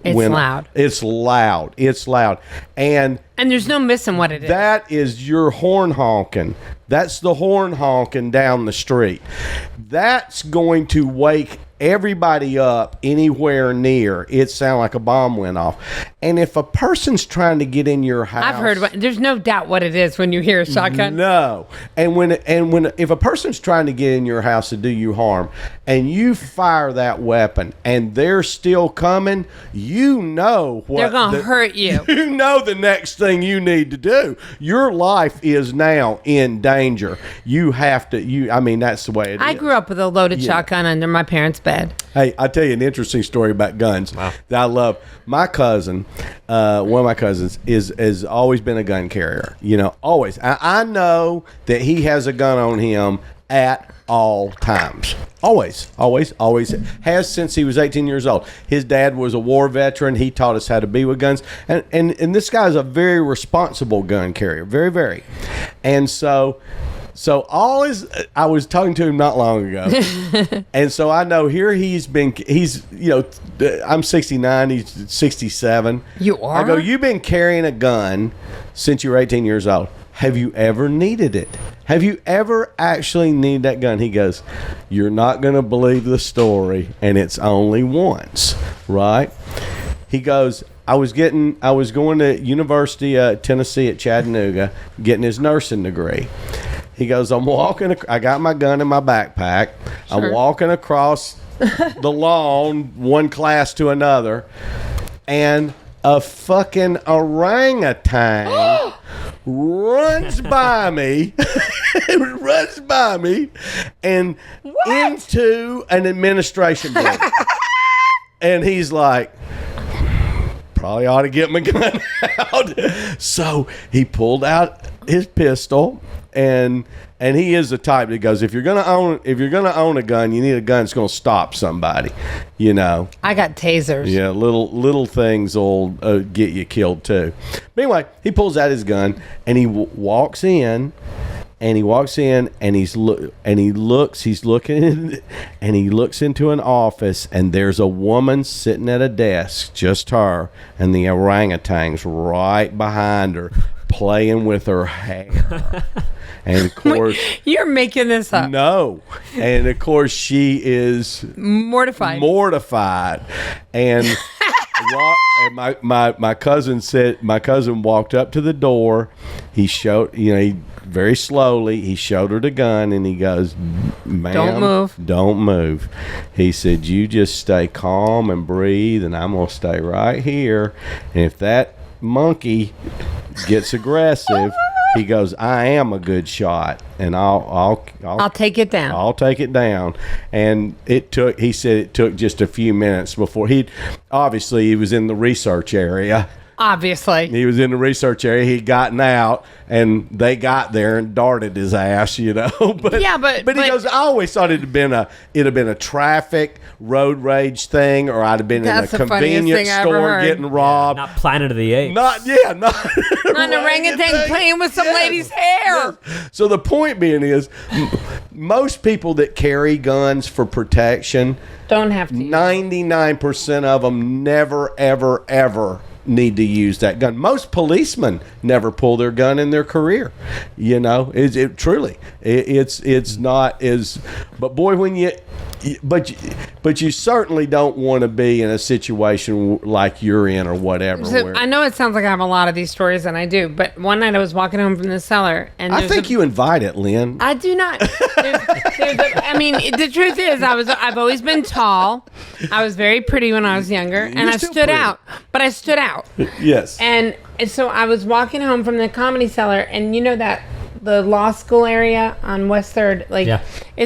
It's loud. It's loud. It's loud. And there's no missing what it is. that is your horn honking. That's the horn honking down the street. That's going to wake everybody up anywhere near. It sound like a bomb went off. And if a person's trying to get in your house, I've heard there's no doubt what it is when you hear a shotgun. no. And when if a person's trying to get in your house to do you harm and you fire that weapon and they're still coming, you know what They're going to hurt you. You know the next thing you need to do. Your life is now in danger. You have to I mean that's the way it is. I grew up with a loaded shotgun under my parents' bed. Hey, I'll tell you an interesting story about guns that I love. My cousin, one of my cousins, has always been a gun carrier. You know, always. I know that he has a gun on him at all times. Always has since he was 18 years old. His dad was a war veteran. He taught us how to be with guns. And this guy's a very responsible gun carrier. Very, very. And so I was talking to him not long ago, and so I know here he's I'm 69, he's 67. You are? I go, you've been carrying a gun since you were 18 years old. Have you ever needed it? Have you ever actually needed that gun? He goes, you're not going to believe the story, and it's only once, right? He goes, I was going to University of Tennessee at Chattanooga, getting his nursing degree. He goes, I got my gun in my backpack. Sure. I'm walking across the lawn, one class to another, and a fucking orangutan runs by me, and into an administration building. And he's like, probably ought to get my gun out. So he pulled out his pistol, and he is the type that goes, if you're gonna own a gun, you need a gun that's gonna stop somebody. You know. I got tasers. Yeah, little things will get you killed too. But anyway, he pulls out his gun and he walks in. And he walks in, and he's looking, and he looks into an office, and there's a woman sitting at a desk, just her, and the orangutan's right behind her, playing with her hair. And of course, you're making this up. No, and of course she is mortified, and. My cousin walked up to the door. He showed, very slowly, he showed her the gun, and he goes, ma'am, don't move. He said, you just stay calm and breathe, and I'm going to stay right here. And if that monkey gets aggressive, he goes, I am a good shot, and I'll take it down. I'll take it down. And he said it took just a few minutes before he was in the research area. Obviously. He was in the research area. He'd gotten out, and they got there and darted his ass, But he goes, I always thought it'd have been a traffic road rage thing, or I'd have been in a convenience store getting robbed. Not Planet of the Apes. Not an orangutan playing with some lady's hair. Yeah. So the point being is, most people that carry guns for protection don't have to. 99% of them never, ever, ever need to use that gun. Most policemen never pull their gun in their career. It's not as. But boy, when you. But you certainly don't want to be in a situation like you're in or whatever. So I know it sounds like I have a lot of these stories, and I do. But one night I was walking home from the cellar, and I think you invite it, Lynn. I do not. The truth is, I've always been tall. I was very pretty when I was younger, and I stood out. But I stood out. Yes. And so I was walking home from the Comedy Cellar, and that the law school area on West 3rd,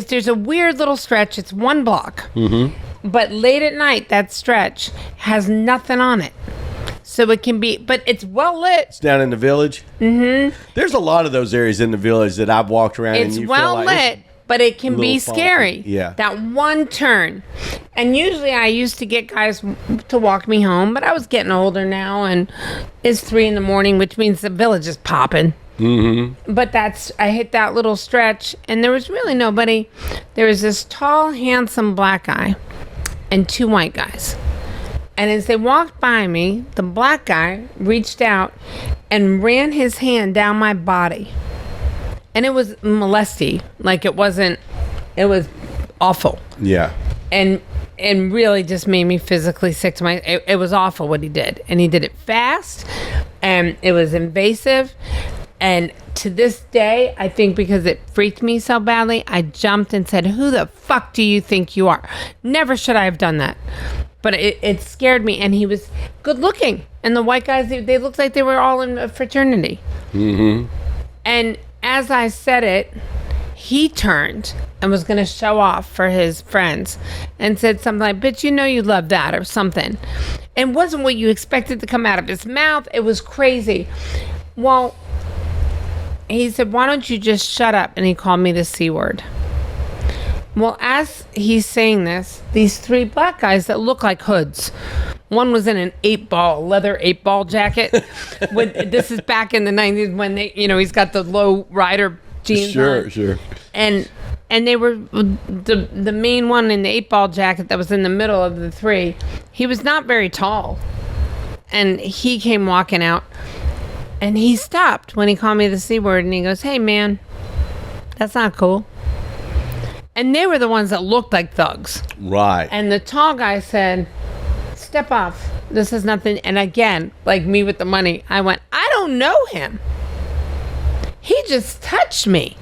there's a weird little stretch. It's one block. Mm-hmm. But late at night, that stretch has nothing on it. So it can be, but it's well lit. It's down in the Village? Mm-hmm. There's a lot of those areas in the Village that I've walked around and you well feel like lit, but it can be scary. Yeah. That one turn. And usually I used to get guys to walk me home, but I was getting older now, and it's 3 a.m, which means the Village is popping. Mm-hmm. But I hit that little stretch, and there was really nobody. There was this tall, handsome black guy and 2 white guys. And as they walked by me, the black guy reached out and ran his hand down my body. And it was molesty. It was awful. Yeah. And really just made me physically sick to it was awful what he did. And he did it fast, and it was invasive. And to this day, I think because it freaked me so badly, I jumped and said, who the fuck do you think you are? Never should I have done that. But it scared me. And he was good looking. And the white guys, they looked like they were all in a fraternity. Mm-hmm. And as I said it, he turned and was going to show off for his friends and said something like, bitch, you love that, or something. It wasn't what you expected to come out of his mouth. It was crazy. Well, he said, why don't you just shut up? And he called me the C word. Well, as he's saying this, these 3 black guys that look like hoods. One was in an leather 8-ball jacket. This is back in the 90s when he's got the low rider jeans on. Sure. And they were the main one in the 8-ball jacket that was in the middle of the 3. He was not very tall. And he came walking out. And he stopped when he called me the C word, and he goes, "Hey, man, that's not cool." And they were the ones that looked like thugs. Right. And the tall guy said, "Step off. This is nothing." And again, like me with the money, I went, "I don't know him. He just touched me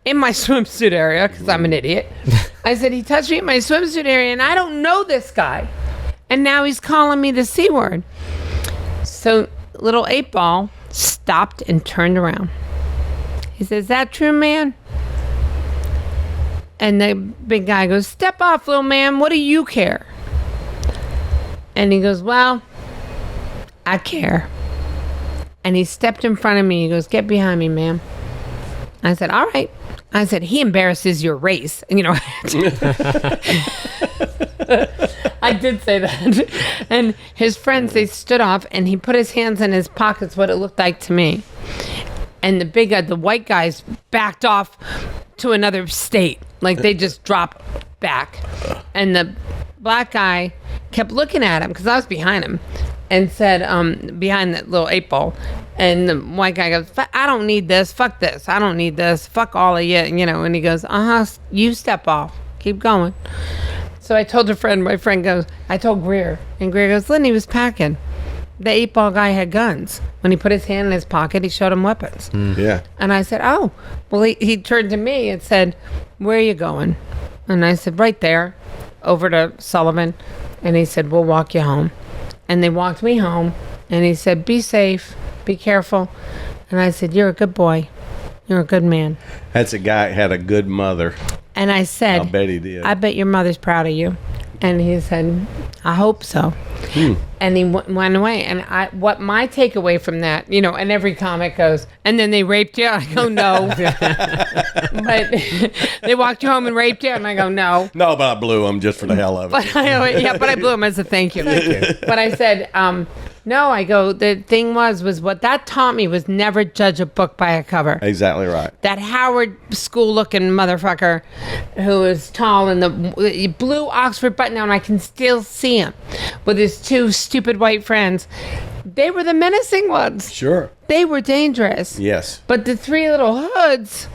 in my swimsuit area," because I'm an idiot. I said, "He touched me in my swimsuit area, and I don't know this guy. And now he's calling me the C word." So little 8-ball stopped and turned around. He says, "Is that true, man?" And the big guy goes, "Step off, little man. What do you care?" And he goes, "Well, I care." And he stepped in front of me. He goes, "Get behind me, ma'am." I said, "All right." I said, "He embarrasses your race." You know, I did say that. And his friends, they stood off, and he put his hands in his pockets, what it looked like to me. And the white guys backed off to another state. Like, they just dropped back. And the black guy kept looking at him, because I was behind him, and said, behind that little 8-ball. And the white guy goes, "I don't need this. Fuck this. I don't need this. Fuck all of you." You know, and he goes, "You step off. Keep going." So I told a friend, my friend goes, I told Greer, and Greer goes, "Lynn, he was packing. The 8-ball guy had guns. When he put his hand in his pocket, he showed him weapons." Yeah. And I said, "Oh." Well, he turned to me and said, "Where are you going?" And I said, "Right there, over to Sullivan." And he said, "We'll walk you home." And they walked me home, and he said, "Be safe. Be careful." And I said, "You're a good boy. You're a good man." That's a guy that had a good mother. And I said, I bet he did. "I bet your mother's proud of you." And he said, "I hope so." And he went away. And what my takeaway from that, you know, and every comic goes, "And then they raped you?" I go, "No." But they walked you home and raped you? And I go, "No." No, but I blew him just for the hell of it. But I blew him as a thank you. But I said, no, I go, the thing was what that taught me was never judge a book by a cover. Exactly right. That Howard School looking motherfucker who is tall in the blue Oxford button down, I can still see him with his two stupid white friends. They were the menacing ones. Sure. They were dangerous. Yes. But the three little hoods,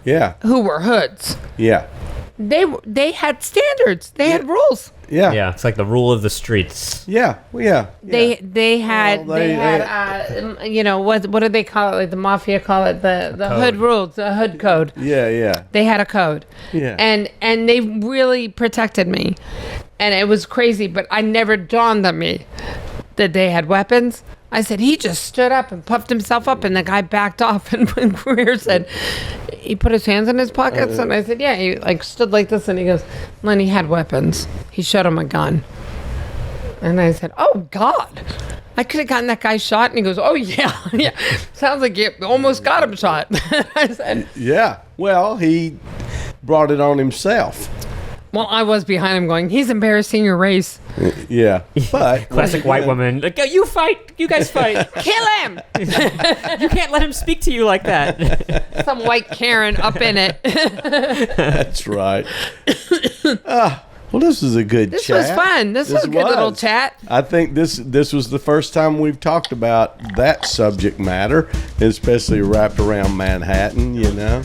Yeah. who were hoods, Yeah. they had standards. They had rules. Yeah. Yeah, it's like the rule of the streets. Yeah. Well, yeah. They had Well, they had you know, what do they call it? Like the mafia call it the hood rules, the hood code. Yeah. Yeah. They had a code. Yeah. And they really protected me. And it was crazy, but I never dawned on me that they had weapons. I said, he just stood up and puffed himself up, and the guy backed off. And when Greer said, he put his hands in his pockets, and I said, yeah, he like stood like this, and he goes, Lynn, he had weapons. He showed him a gun. And I said, oh, God. I could have gotten that guy shot. And he goes, oh, yeah. Yeah. Sounds like you almost got him shot. I said, yeah. Well, he brought it on himself. well, I was behind him going, he's embarrassing your race. Yeah. But Classic white woman. Like, you fight. You guys fight. Kill him. You can't let him speak to you like that. Some white Karen up in it. That's right. Well, this was a good This chat. was fun. This was a good little chat. I think this was the first time we've talked about that subject matter, especially wrapped around Manhattan, you know.